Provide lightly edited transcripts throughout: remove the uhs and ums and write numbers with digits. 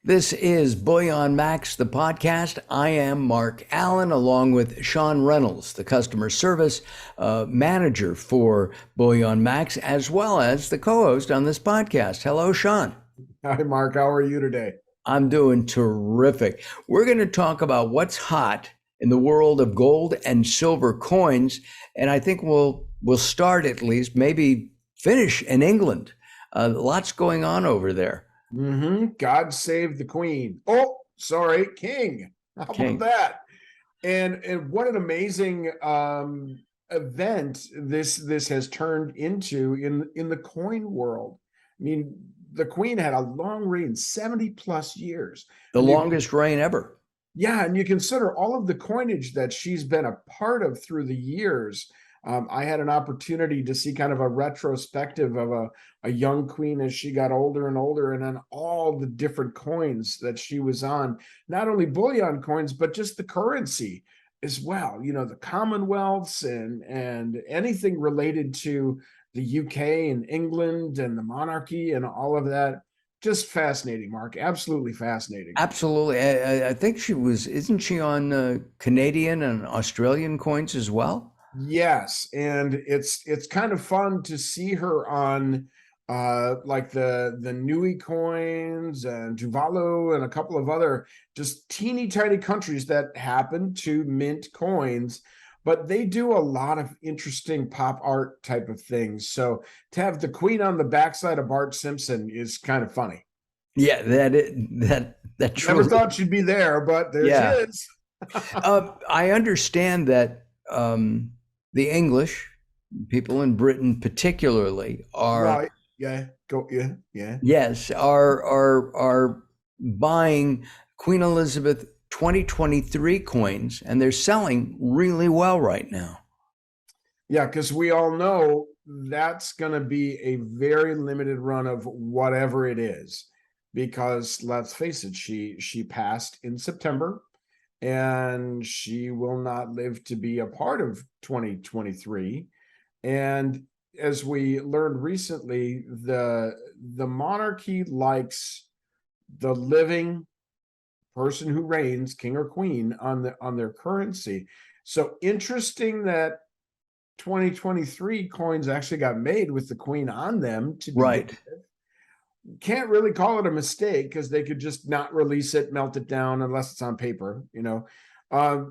This is BullionMax, the podcast. I am Mark Allen, along with Sean Reynolds, the customer service manager for BullionMax, as well as the co-host on this podcast. Hello, Sean. Hi, Mark. How are you today? I'm doing terrific. We're going to talk about what's hot in the world of gold and silver coins, and I think we'll start at least, maybe finish in England. Lots going on over there. God save the Queen. Oh, sorry, King. How King. about that? And what an amazing event this has turned into in the coin world. I mean, the Queen had a long reign, 70 plus years. The longest reign ever. Yeah, and you consider all of the coinage that she's been a part of through the years. I had an opportunity to see kind of a retrospective of a young queen as she got older and older, and then all the different coins that she was on, not only bullion coins, but just the currency as well. You know, the Commonwealths and anything related to the UK and England and the monarchy and all of that. Just fascinating, Mark. Absolutely fascinating. Absolutely. I think isn't she on Canadian and Australian coins as well? Yes, and it's kind of fun to see her on like the Nui coins and Tuvalu and a couple of other just teeny tiny countries that happen to mint coins, but they do a lot of interesting pop art type of things. So to have the Queen on the backside of Bart Simpson is kind of funny. Yeah, that truly. Never thought she'd be there, but there she is. I understand that the English, people in Britain particularly, are right. Yeah. Yes, are buying Queen Elizabeth 2023 coins, and they're selling really well right now. Yeah, because we all know that's going to be a very limited run of whatever it is. Because let's face it, she passed in September, and she will not live to be a part of 2023. And as we learned recently, the monarchy likes the living person who reigns, king or queen, on their currency. So interesting that 2023 coins actually got made with the Queen on them to begin with. Can't really call it a mistake because they could just not release it, melt it down, unless it's on paper, you know.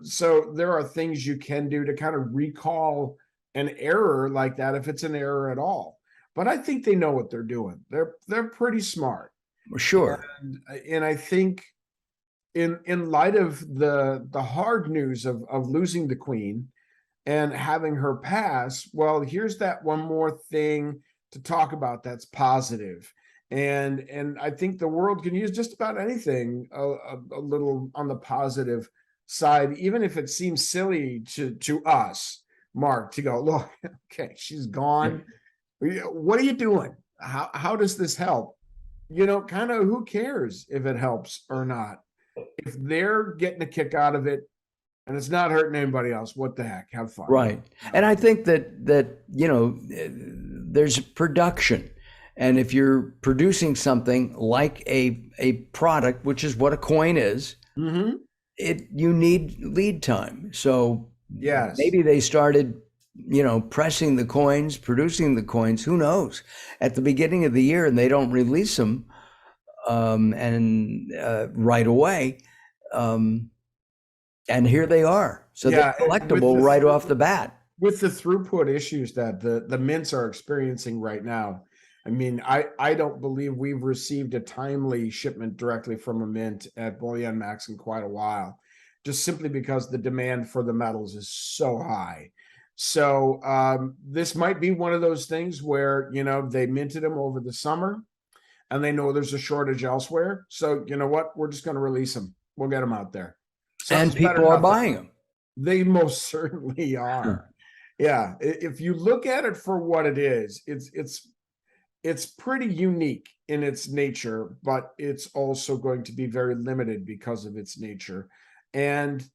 So there are things you can do to kind of recall an error like that, if it's an error at all. But I think they know what they're doing. They're pretty smart. Sure. And I think in light of the hard news of losing the Queen and having her pass, well, here's that one more thing to talk about that's positive. And I think the world can use just about anything a little on the positive side, even if it seems silly to us, Mark, to go, look, okay, she's gone. What are you doing? How does this help? You know, kind of who cares if it helps or not? If they're getting a kick out of it and it's not hurting anybody else, what the heck? Have fun. Right. And I think that you know, there's production. And if you're producing something like a product, which is what a coin is, you need lead time. So yes, maybe they started, you know, pressing the coins, producing the coins, who knows, at the beginning of the year, and they don't release them right away. And here they are. So they're collectible right off the bat. With the throughput issues that the mints are experiencing right now, I mean, I don't believe we've received a timely shipment directly from a mint at BullionMax in quite a while, just simply because the demand for the metals is so high. So this might be one of those things where, you know, they minted them over the summer and they know there's a shortage elsewhere. So you know what? We're just going to release them. We'll get them out there. And people are buying them. They most certainly are. Yeah. If you look at it for what it is, it's pretty unique in its nature, but it's also going to be very limited because of its nature. And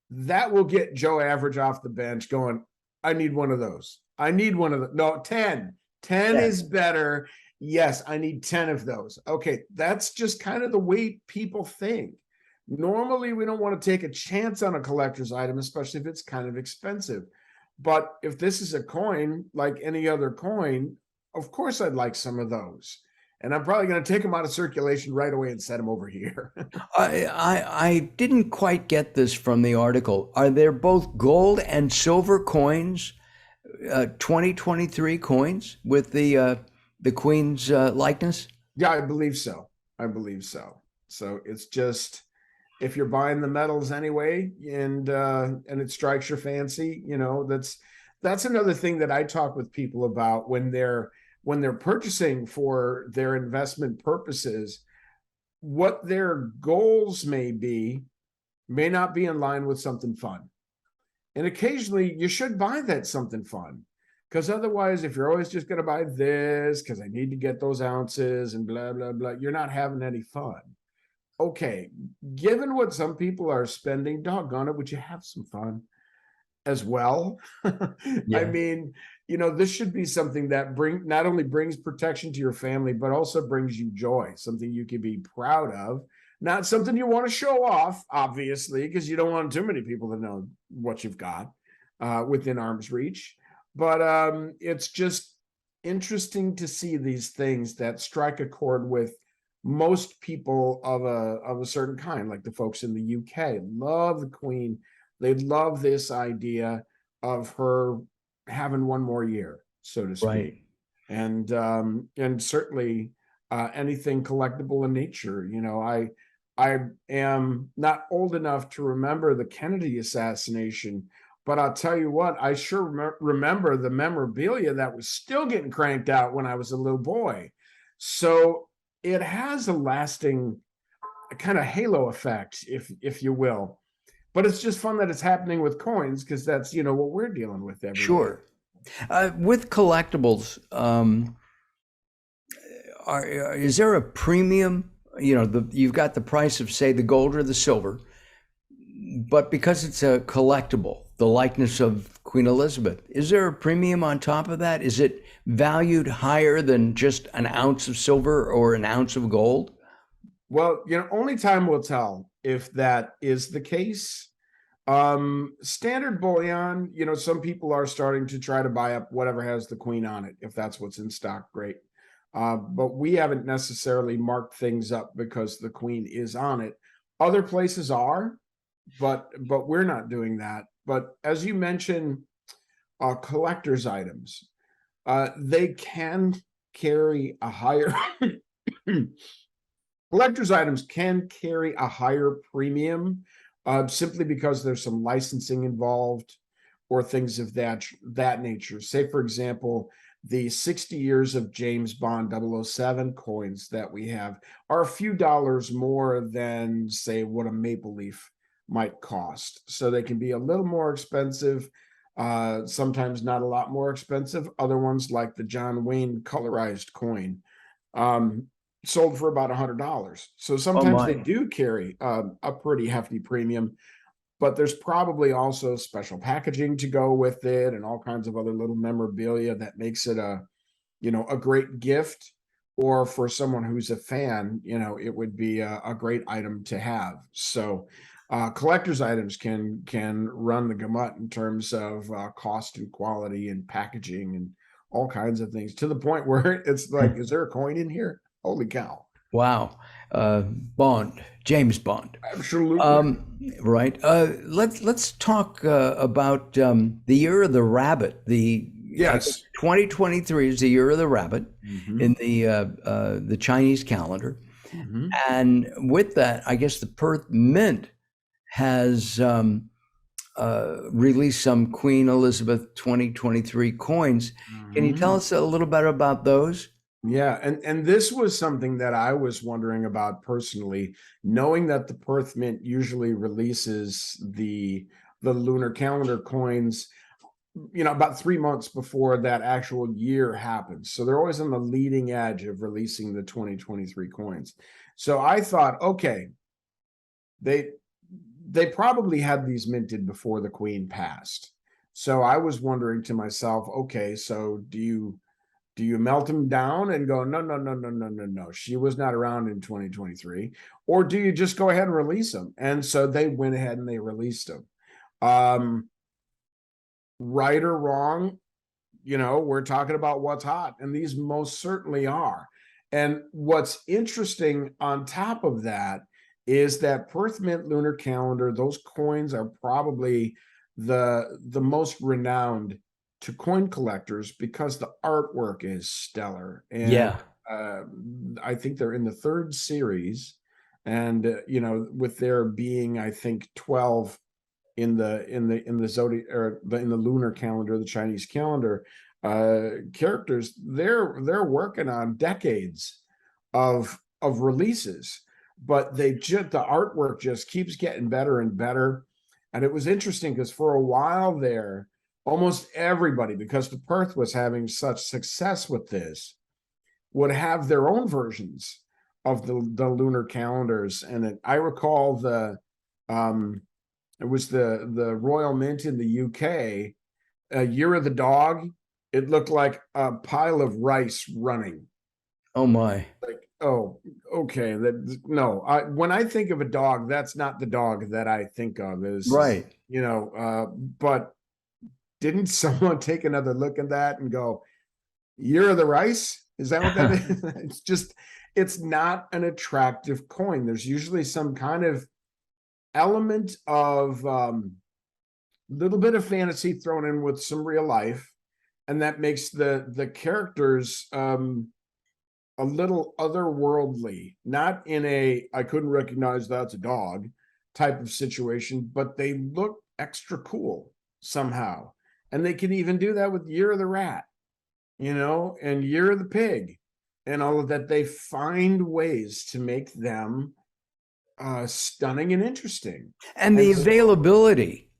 that will get Joe Average off the bench going, I need one of those. I need one of those. No, 10. 10 is better. Yes, I need 10 of those. Okay, that's just kind of the way people think. Normally, we don't want to take a chance on a collector's item, especially if it's kind of expensive. But if this is a coin, like any other coin, of course I'd like some of those. And I'm probably going to take them out of circulation right away and set them over here. I didn't quite get this from the article. Are there both gold and silver coins, 2023 coins with the Queen's likeness? Yeah, I believe so. I believe so. So it's just, if you're buying the metals anyway, and it strikes your fancy, that's another thing that I talk with people about when they're purchasing for their investment purposes. What their goals may not be in line with something fun. And occasionally you should buy that something fun, because otherwise, if you're always just going to buy this because I need to get those ounces and blah, blah, blah, you're not having any fun. Okay, given what some people are spending, doggone it, would you have some fun as well? I Yeah. mean, this should be something that not only brings protection to your family, but also brings you joy, something you can be proud of, not something you want to show off, obviously, because you don't want too many people to know what you've got within arm's reach. But it's just interesting to see these things that strike a chord with most people of a certain kind, like the folks in the UK love the Queen. They love this idea of her having one more year, so to speak. Right. And certainly anything collectible in nature. I am not old enough to remember the Kennedy assassination, but I'll tell you what, I sure remember the memorabilia that was still getting cranked out when I was a little boy. So it has a lasting kind of halo effect, if you will. But it's just fun that it's happening with coins, because that's what we're dealing with every day. Sure. With collectibles, is there a premium? You've got the price of, say, the gold or the silver, but because it's a collectible, the likeness of Queen Elizabeth, is there a premium on top of that? Is it valued higher than just an ounce of silver or an ounce of gold? Well, only time will tell if that is the case. Standard bullion, some people are starting to try to buy up whatever has the Queen on it. If that's what's in stock, great. But we haven't necessarily marked things up because the Queen is on it. Other places are, but we're not doing that. But as you mentioned, collector's items, they can carry a higher collector's items can carry a higher premium, simply because there's some licensing involved or things of that nature. Say, for example, the 60 years of James Bond 007 coins that we have are a few dollars more than, say, what a maple leaf might cost. So they can be a little more expensive, sometimes not a lot more expensive. Other ones, like the John Wayne colorized coin, sold for about $100. So sometimes they do carry a pretty hefty premium, but there's probably also special packaging to go with it and all kinds of other little memorabilia that makes it a great gift. Or for someone who's a fan, it would be a great item to have. So collector's items can run the gamut in terms of cost and quality and packaging and all kinds of things, to the point where it's like, is there a coin in here? Holy cow. Wow. Bond, James Bond. Absolutely. Right. Let's talk about the year of the rabbit. Yes. 2023 is the year of the rabbit Mhm. in the Chinese calendar. Mhm. And with that, I guess the Perth Mint has released some Queen Elizabeth 2023 coins. Can you tell us a little bit about those? Yeah, and this was something that I was wondering about personally, knowing that the Perth Mint usually releases the lunar calendar coins, about 3 months before that actual year happens. So they're always on the leading edge of releasing the 2023 coins. So I thought, okay, they probably had these minted before the Queen passed. So I was wondering to myself, okay, so do you Do you melt them down and go, no, no, no, no, no, no, no, she was not around in 2023? Or do you just go ahead and release them? And so they went ahead and they released them. Right or wrong, we're talking about what's hot, and these most certainly are. And what's interesting on top of that is that Perth Mint Lunar Calendar, those coins are probably the most renowned to coin collectors because the artwork is stellar. And Yeah. I think they're in the third series. And with there being, I think, 12 in the zodiac, or in the lunar calendar, the Chinese calendar, characters, they're working on decades of releases, but the artwork just keeps getting better and better. And it was interesting because for a while there, almost everybody, because the Perth was having such success with this, would have their own versions of the lunar calendars. And I recall it was the Royal Mint in the UK, Year of the Dog. It looked like a pile of rice running. Oh my. Like, oh, okay. When I think of a dog, that's not the dog that I think of. Right. But didn't someone take another look at that and go, Year of the Rice? Is that what that is? It's not an attractive coin. There's usually some kind of element of little bit of fantasy thrown in with some real life, and that makes the characters a little otherworldly, not in a I couldn't recognize that's a dog type of situation, but they look extra cool somehow. And they can even do that with Year of the Rat, and Year of the Pig, and all of that. They find ways to make them stunning and interesting. And the availability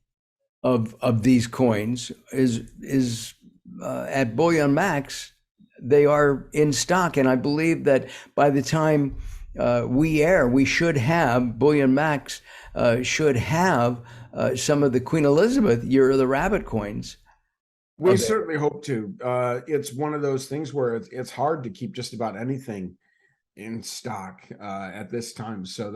of these coins is at BullionMax. They are in stock, and I believe that by the time we air, we should have BullionMax should have some of the Queen Elizabeth Year of the Rabbit coins. We certainly hope to. It's one of those things where it's hard to keep just about anything in stock at this time, so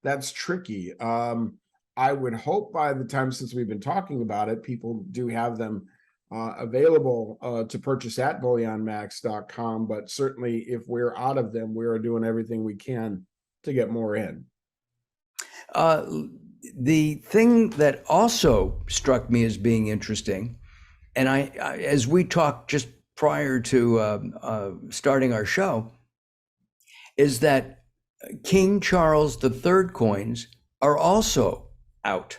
that's tricky. I would hope by the time, since we've been talking about it, people do have them available to purchase at BullionMax.com. But certainly, if we're out of them, we are doing everything we can to get more in. The thing that also struck me as being interesting, and I as we talked just prior to starting our show, is that King Charles III coins are also out.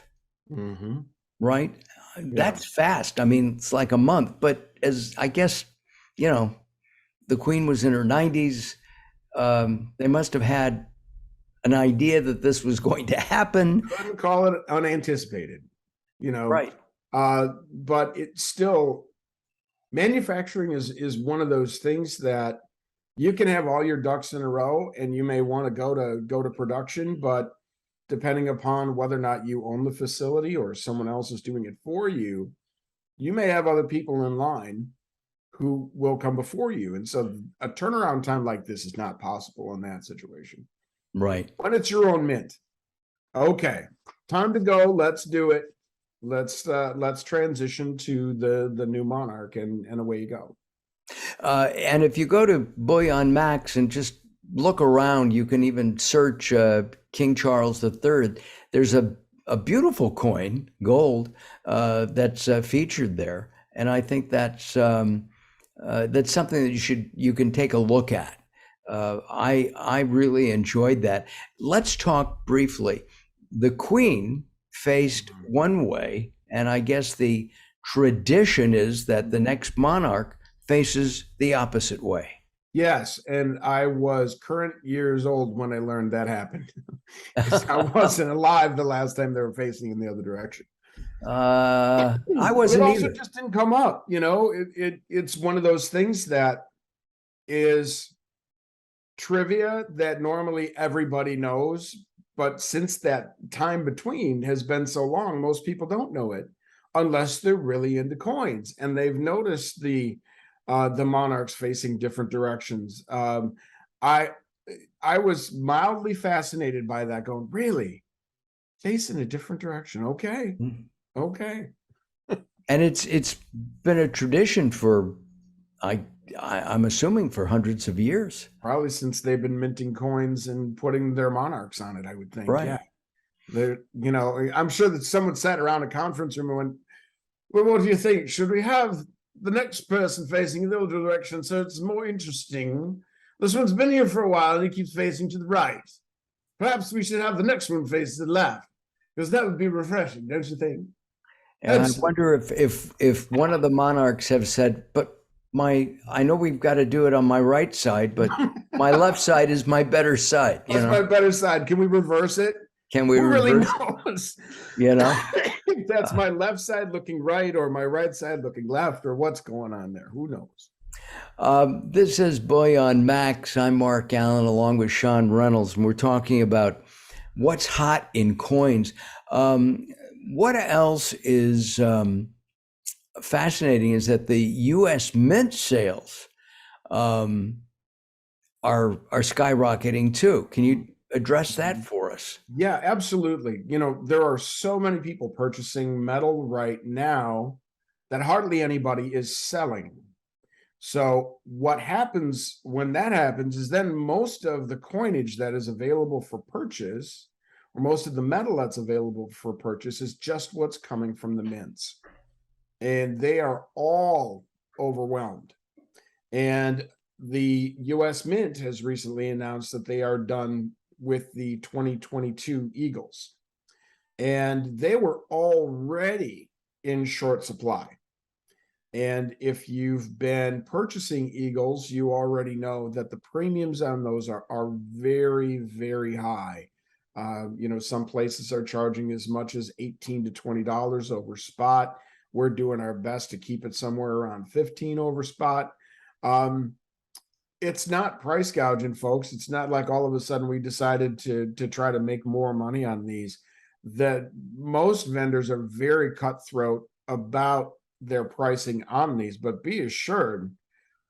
Mm-hmm. Right? Yeah. That's fast. I mean, it's like a month, but as I guess, the Queen was in her 90s. They must have had an idea that this was going to happen. Couldn't call it unanticipated, Right. But it's still, manufacturing is one of those things that you can have all your ducks in a row, and you may want to go to production, but depending upon whether or not you own the facility or someone else is doing it for you, you may have other people in line who will come before you. And so a turnaround time like this is not possible in that situation. Right. When it's your own mint. Okay, time to go. Let's do it. Let's transition to the new monarch, and away you go. And if you go to BullionMax and just look around, you can even search King Charles III. There's a beautiful coin, gold, that's featured there, and I think that's something that you can take a look at. I really enjoyed that. Let's talk briefly. The Queen faced one way, and I guess the tradition is that the next monarch faces the opposite way. Yes, and I was current years old when I learned that happened. I wasn't alive the last time they were facing in the other direction. I wasn't It also either. just didn't come up. It's one of those things that is trivia that normally everybody knows, but since that time between has been so long, most people don't know it unless they're really into coins, and they've noticed the the monarchs facing different directions. I I was mildly fascinated by that, going, really? Facing a different direction. Okay. Okay. And it's been a tradition for I, I'm assuming for hundreds of years. Probably since they've been minting coins and putting their monarchs on it, I would think. Right. Yeah. They're, I'm sure that someone sat around a conference room and went, well, what do you think? Should we have the next person facing the other direction so it's more interesting? This one's been here for a while and he keeps facing to the right. Perhaps we should have the next one face to the left, because that would be refreshing, don't you think? And I wonder if one of the monarchs have said, but I know we've got to do it on my right side, but my left side is my better side. That's my better side. Can we reverse it? Can we Who reverse? really knows? If that's my left side looking right or my right side looking left, or what's going on there. Who knows? This is BullionMax. I'm Mark Allen along with Sean Reynolds, and we're talking about what's hot in coins. What else is fascinating is that the U.S. mint sales are skyrocketing too. Can you address that for us? Yeah, absolutely. There are so many people purchasing metal right now that hardly anybody is selling. So what happens when that happens is then most of the coinage that is available for purchase, or most of the metal that's available for purchase, is just what's coming from the mints. And they are all overwhelmed. And the US Mint has recently announced that they are done with the 2022 Eagles. And they were already in short supply. And if you've been purchasing Eagles, you already know that the premiums on those are very, very high. Some places are charging as much as $18 to $20 over spot. We're doing our best to keep it somewhere around 15 over spot. It's not price gouging, folks. It's not like all of a sudden we decided to try to make more money on these. That most vendors are very cutthroat about their pricing on these, but be assured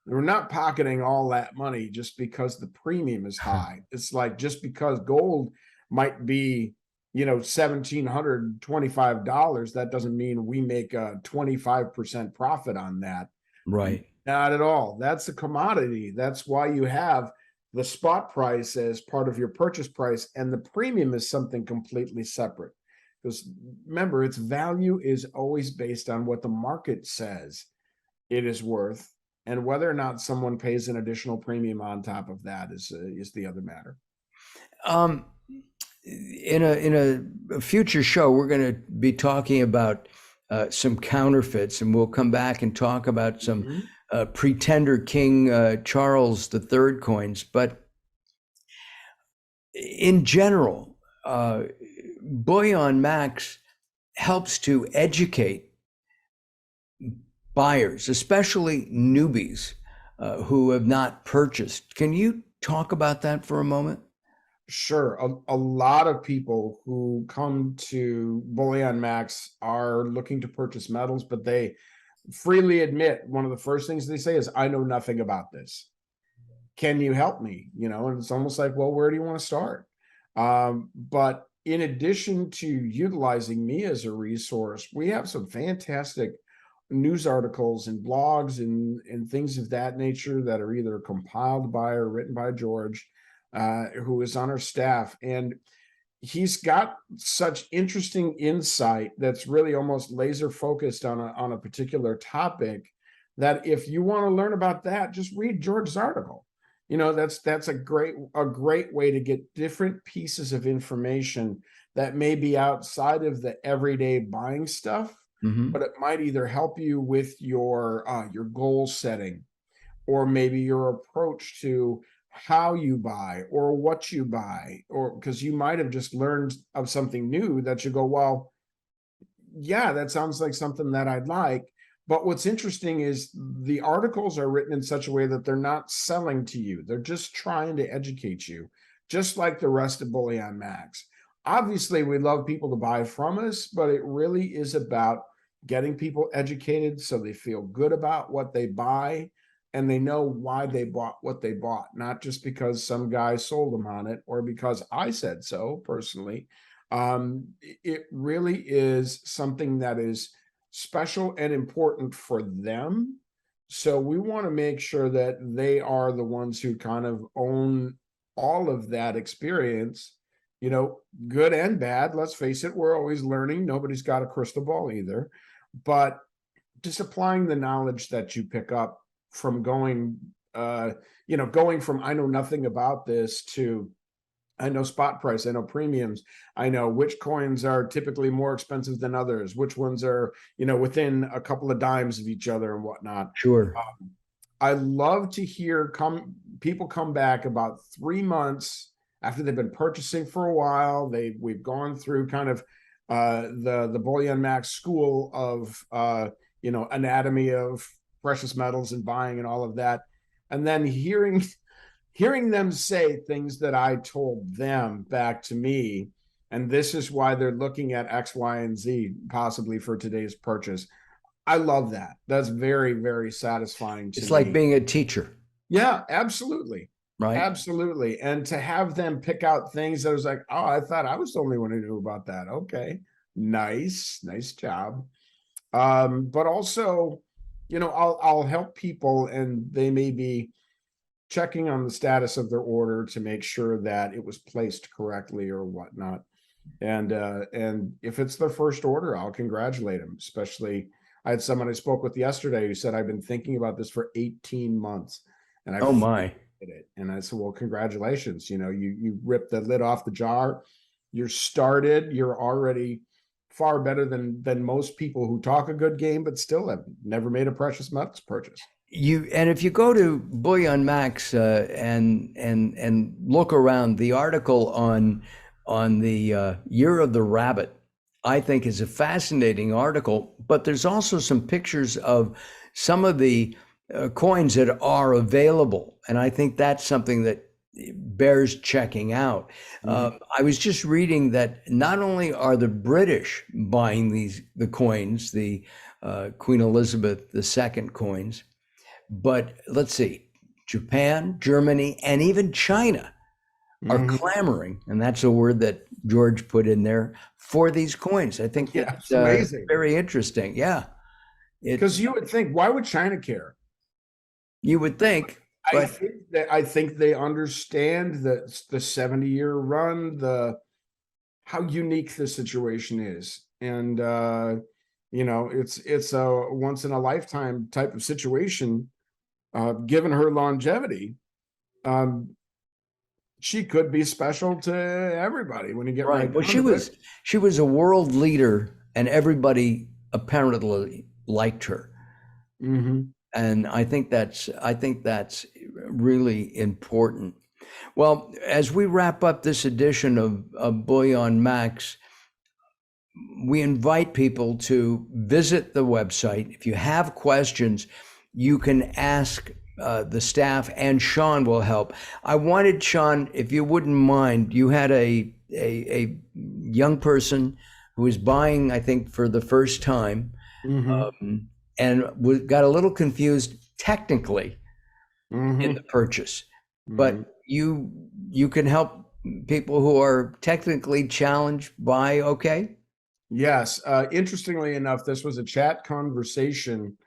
we're not pocketing all that money just because the premium is high. It's like, just because gold might be $1,725, that doesn't mean we make a 25% profit on that. Right. Not at all. That's a commodity. That's why you have the spot price as part of your purchase price, and the premium is something completely separate. Because remember, its value is always based on what the market says it is worth, and whether or not someone pays an additional premium on top of that is the other matter. In a future show, we're going to be talking about some counterfeits, and we'll come back and talk about some pretender King Charles III coins. But in general, BullionMax helps to educate buyers, especially newbies who have not purchased. Can you talk about that for a moment? Sure. A lot of people who come to BullionMax are looking to purchase metals, but they freely admit one of the first things they say is, I know nothing about this. Can you help me? And it's almost like, well, where do you want to start? But in addition to utilizing me as a resource, we have some fantastic news articles and blogs and things of that nature that are either compiled by or written by George, who is on our staff. And he's got such interesting insight that's really almost laser focused on a particular topic, that if you want to learn about that, just read George's article. That's a great way to get different pieces of information that may be outside of the everyday buying stuff, but it might either help you with your goal setting, or maybe your approach to how you buy or what you buy, or because you might have just learned of something new that you go, well, yeah, that sounds like something that I'd like. But what's interesting is the articles are written in such a way that they're not selling to you. They're just trying to educate you, just like the rest of BullionMax. Obviously, we love people to buy from us, but it really is about getting people educated so they feel good about what they buy, and they know why they bought what they bought, not just because some guy sold them on it or because I said so personally. It really is something that is special and important for them. So we want to make sure that they are the ones who kind of own all of that experience, good and bad. Let's face it, we're always learning. Nobody's got a crystal ball either. But just applying the knowledge that you pick up from going from I know nothing about this to I know spot price, I know premiums, I know which coins are typically more expensive than others, which ones are, within a couple of dimes of each other and whatnot. Sure. I love to hear people come back about 3 months after they've been purchasing for a while. We've gone through kind of the BullionMax school of anatomy of precious metals and buying and all of that, and then hearing them say things that I told them back to me, and this is why they're looking at X, Y, and Z possibly for today's purchase. I love that. That's very, very satisfying to me. It's like being a teacher. Yeah, absolutely. Right. Absolutely. And to have them pick out things that was like, oh, I thought I was the only one who knew about that. Okay. Nice job. But also, I'll help people, and they may be checking on the status of their order to make sure that it was placed correctly or whatnot. And if it's their first order, I'll congratulate them. Especially, I had someone I spoke with yesterday who said, I've been thinking about this for 18 months. And I did it. And I said, well, congratulations. You ripped the lid off the jar. You're started. You're already far better than most people who talk a good game, but still have never made a precious metals purchase. And if you go to BullionMax and look around, the article on the Year of the Rabbit, I think, is a fascinating article. But there's also some pictures of some of the coins that are available, and I think that's something that bears checking out. I was just reading that not only are the British buying the coins, the Queen Elizabeth II coins, but let's see, Japan, Germany, and even China are clamoring, and that's a word that George put in there, for these coins. I think that's amazing. Very interesting. Yeah. Because you would think, why would China care? You would think. But I think they understand the 70-year run, how unique the situation is. And it's a once in a lifetime type of situation. Given her longevity, she could be special to everybody when you get right. Well, she was a world leader, and everybody apparently liked her. And I think that's really important. Well, as we wrap up this edition of BullionMax, we invite people to visit the website. If you have questions, you can ask the staff, and Sean will help. I wanted, Sean, if you wouldn't mind, you had a young person who was buying, I think, for the first time, and got a little confused technically in the purchase. But you can help people who are technically challenged buy okay? Yes. Interestingly enough, this was a chat conversation,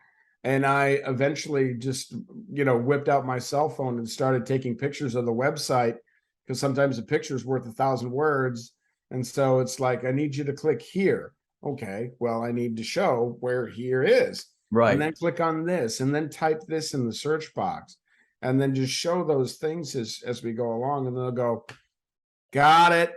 and I eventually just, whipped out my cell phone and started taking pictures of the website, because sometimes a picture is worth 1,000 words. And so it's like, I need you to click here. Okay, well, I need to show where here is. Right. And then click on this, and then type this in the search box, and then just show those things as we go along, and they'll go, got it.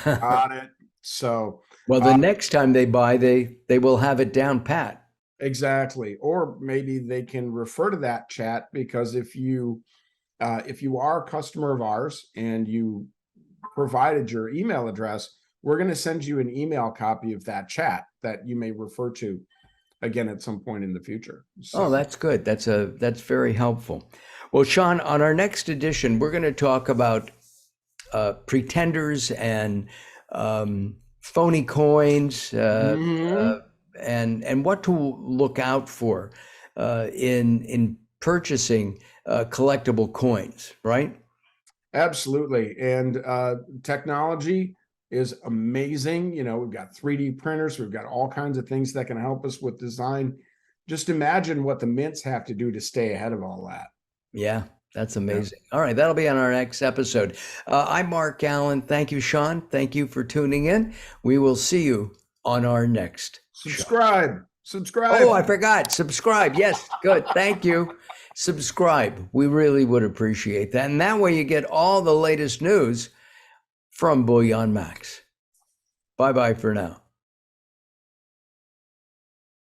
Got it. So, well, the next time they buy, they will have it down pat. Exactly. Or maybe they can refer to that chat, because if you are a customer of ours and you provided your email address, we're going to send you an email copy of that chat that you may refer to again at some point in the future. So. Oh, that's good. That's very helpful. Well, Sean, on our next edition, we're going to talk about pretenders and phony coins, and what to look out for in purchasing collectible coins, right? Absolutely. And technology is amazing. You know, we've got 3D printers, we've got all kinds of things that can help us with design. Just imagine what the mints have to do to stay ahead of all that. Yeah, that's amazing. All right, that'll be on our next episode. I'm Mark Allen. Thank you, Sean. Thank you for tuning in. We will see you on our next Subscribe. Subscribe. Oh, I forgot. Subscribe. Yes, good. Thank you. Subscribe. We really would appreciate that. And that way you get all the latest news from BullionMax. Bye-bye for now.